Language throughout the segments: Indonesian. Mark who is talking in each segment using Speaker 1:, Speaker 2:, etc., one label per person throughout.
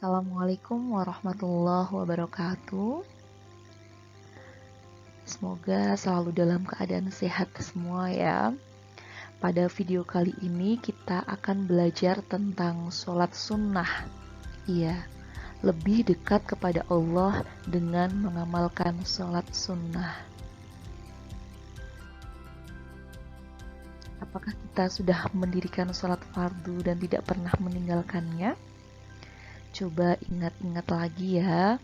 Speaker 1: Assalamualaikum warahmatullahi wabarakatuh. Semoga selalu dalam keadaan sehat semua ya. Pada video kali ini kita akan belajar tentang sholat sunnah. Iya, lebih dekat kepada Allah dengan mengamalkan sholat sunnah. Apakah kita sudah mendirikan sholat fardu dan tidak pernah meninggalkannya? Coba ingat-ingat lagi ya.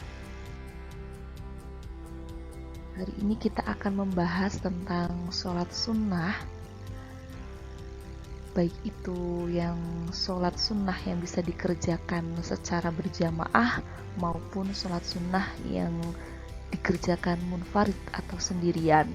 Speaker 1: Hari ini kita akan membahas tentang sholat sunnah, baik itu yang sholat sunnah yang bisa dikerjakan secara berjamaah maupun sholat sunnah yang dikerjakan munfarid atau sendirian.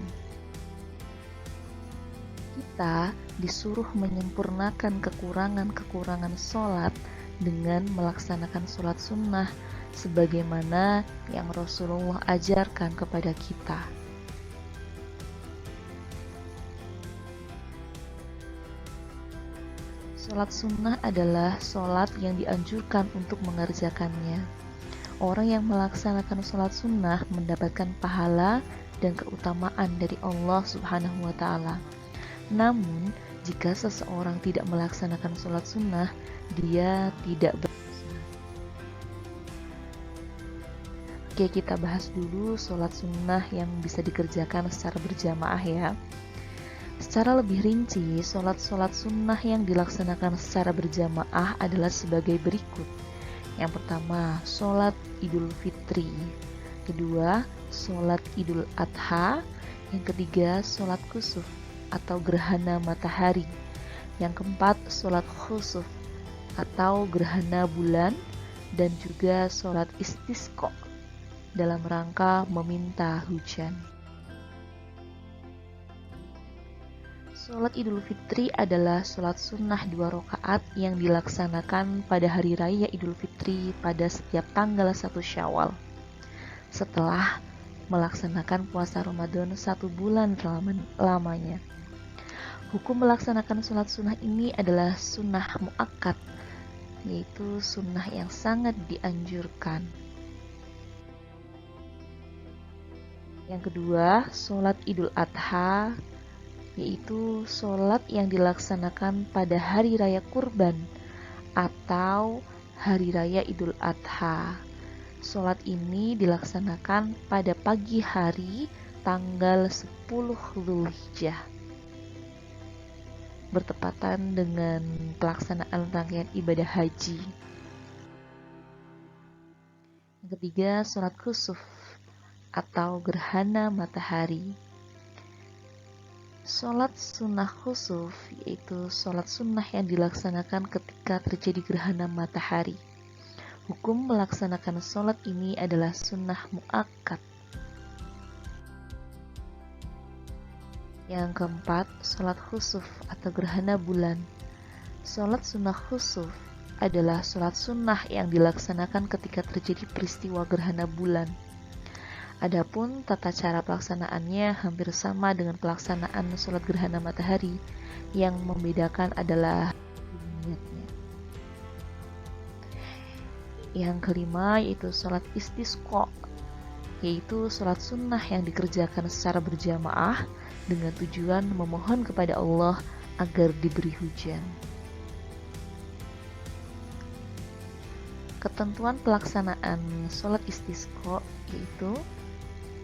Speaker 1: Kita disuruh menyempurnakan kekurangan-kekurangan sholat dengan melaksanakan sholat sunnah sebagaimana yang Rasulullah ajarkan kepada kita. Sholat sunnah adalah sholat yang dianjurkan untuk mengerjakannya. Orang yang melaksanakan sholat sunnah mendapatkan pahala dan keutamaan dari Allah Subhanahu wa Ta'ala. Namun, jika seseorang tidak melaksanakan sholat sunnah, dia tidak berdosa. Oke, kita bahas dulu sholat sunnah yang bisa dikerjakan secara berjamaah ya. Secara lebih rinci, sholat sunnah yang dilaksanakan secara berjamaah adalah sebagai berikut. Yang pertama, sholat Idul Fitri. Kedua, sholat Idul Adha. Yang ketiga, sholat kusuf atau gerhana matahari. Yang keempat, sholat khusuf atau gerhana bulan. Dan juga sholat istisqa dalam rangka meminta hujan. Sholat Idul Fitri adalah sholat sunnah 2 rakaat yang dilaksanakan pada hari raya Idul Fitri pada setiap tanggal 1 Syawal setelah melaksanakan puasa Ramadan 1 bulan lamanya. Hukum melaksanakan sholat sunnah ini adalah sunnah muakkad, yaitu sunnah yang sangat dianjurkan. Yang kedua, sholat Idul Adha, yaitu sholat yang dilaksanakan pada hari raya kurban atau hari raya Idul Adha. Sholat ini dilaksanakan pada pagi hari tanggal 10 Dzulhijjah, bertepatan dengan pelaksanaan rangkaian ibadah haji. Yang ketiga, sholat khusuf atau gerhana matahari. Sholat sunnah khusuf yaitu sholat sunnah yang dilaksanakan ketika terjadi gerhana matahari. Hukum melaksanakan sholat ini adalah sunnah muakkad. Yang keempat, sholat khusuf atau gerhana bulan. Sholat sunnah khusuf adalah sholat sunnah yang dilaksanakan ketika terjadi peristiwa gerhana bulan. Adapun tata cara pelaksanaannya hampir sama dengan pelaksanaan sholat gerhana matahari. Yang membedakan adalah niatnya. Yang kelima yaitu sholat istisqa, yaitu sholat sunnah yang dikerjakan secara berjamaah dengan tujuan memohon kepada Allah agar diberi hujan. Ketentuan pelaksanaan sholat istisqa yaitu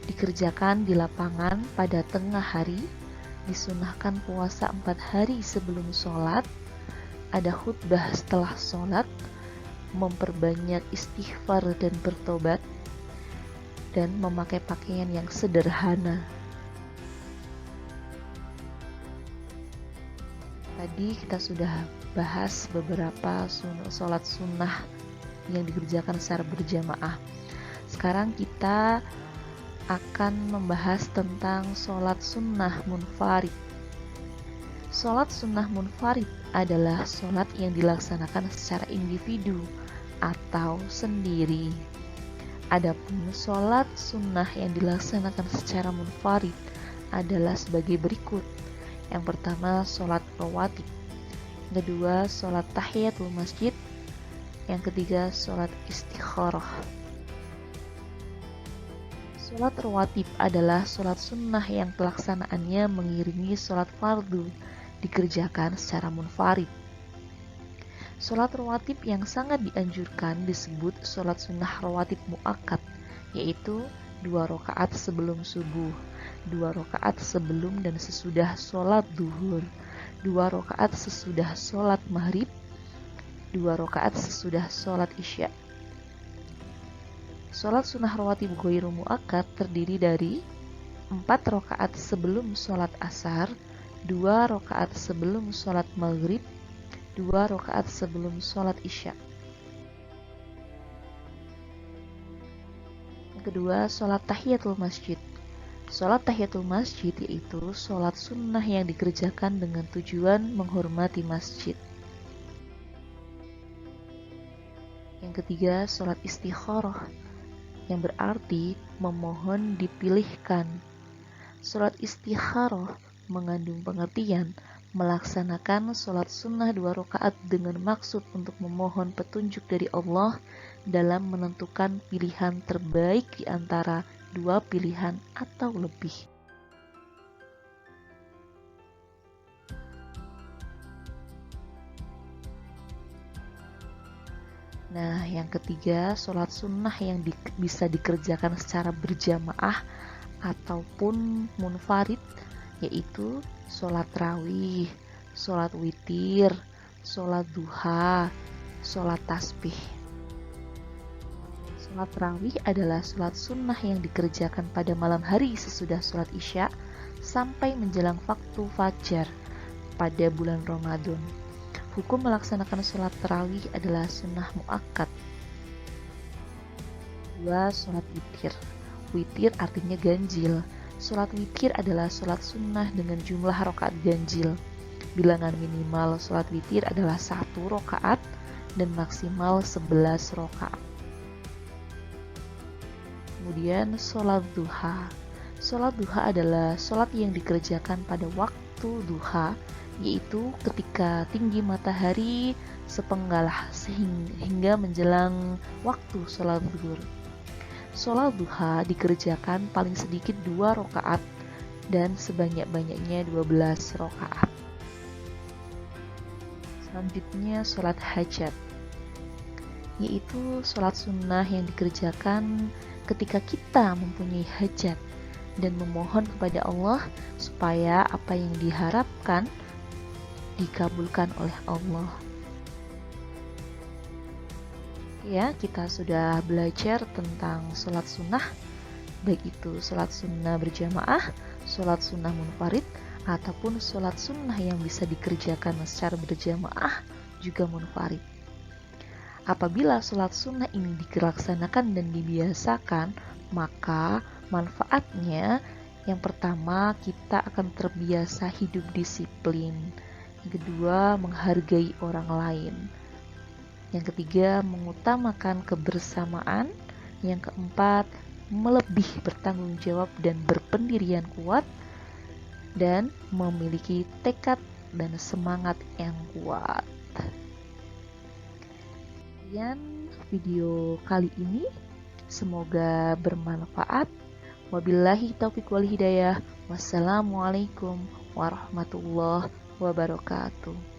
Speaker 1: dikerjakan di lapangan pada tengah hari, disunahkan puasa 4 hari sebelum sholat, ada khutbah setelah sholat, memperbanyak istighfar dan bertobat, dan memakai pakaian yang sederhana. Tadi kita sudah bahas beberapa sholat sunnah yang dikerjakan secara berjamaah. Sekarang kita akan membahas tentang sholat sunnah munfarid. Sholat sunnah munfarid adalah sholat yang dilaksanakan secara individu atau sendiri. Adapun sholat sunnah yang dilaksanakan secara munfarid adalah sebagai berikut. Yang pertama, sholat rawatib. Kedua, sholat tahiyatul masjid. Yang ketiga, sholat istikharah. Sholat rawatib adalah sholat sunnah yang pelaksanaannya mengiringi sholat fardu, dikerjakan secara munfarid. Sholat rawatib yang sangat dianjurkan disebut sholat sunnah rawatib muakkad, yaitu 2 rakaat sebelum subuh, 2 rakaat sebelum dan sesudah sholat duhur, 2 rakaat sesudah sholat maghrib, 2 rakaat sesudah sholat isya. Sholat sunnah rawatib ghairu muakkad terdiri dari 4 rakaat sebelum sholat asar, 2 rakaat sebelum sholat maghrib, 2 rakaat sebelum sholat isya. Yang kedua, sholat tahiyatul masjid. Sholat tahiyatul masjid yaitu sholat sunnah yang dikerjakan dengan tujuan menghormati masjid. Yang ketiga, sholat istikharah, yang berarti memohon dipilihkan. Sholat istikharah mengandung pengertian melaksanakan sholat sunnah 2 rakaat dengan maksud untuk memohon petunjuk dari Allah dalam menentukan pilihan terbaik di antara 2 pilihan atau lebih. Nah, yang ketiga, sholat sunnah yang bisa dikerjakan secara berjamaah ataupun munfarid, yaitu sholat rawih, sholat witir, sholat duha, sholat tasbih. Sholat rawih adalah sholat sunnah yang dikerjakan pada malam hari sesudah sholat isya sampai menjelang waktu fajar pada bulan Ramadan. Hukum melaksanakan sholat tarawih adalah sunnah muakkad. 2. Sholat witir. Witir artinya ganjil. Sholat witir adalah sholat sunnah dengan jumlah rakaat ganjil. Bilangan minimal sholat witir adalah 1 rakaat dan maksimal 11 rakaat. Kemudian sholat duha. Sholat duha adalah sholat yang dikerjakan pada waktu duha, yaitu ketika tinggi matahari sepenggal hingga menjelang waktu sholat zuhur. Sholat duha dikerjakan paling sedikit 2 rakaat dan sebanyak-banyaknya 12 rakaat. Selanjutnya sholat hajat, yaitu sholat sunnah yang dikerjakan ketika kita mempunyai hajat dan memohon kepada Allah supaya apa yang diharapkan dikabulkan oleh Allah. Ya, kita sudah belajar tentang sholat sunnah, baik itu sholat sunnah berjamaah, sholat sunnah munfarid, ataupun sholat sunnah yang bisa dikerjakan secara berjamaah juga munfarid. Apabila sholat sunnah ini dilaksanakan dan dibiasakan, maka manfaatnya yang pertama, kita akan terbiasa hidup disiplin. Yang kedua, menghargai orang lain. Yang ketiga, mengutamakan kebersamaan. Yang keempat, melebih bertanggung jawab dan berpendirian kuat, dan memiliki tekad dan semangat yang kuat. Sekian video kali ini, semoga bermanfaat. Wabillahi taufiq wal hidayah. Wassalamualaikum warahmatullahi wabarakatuh.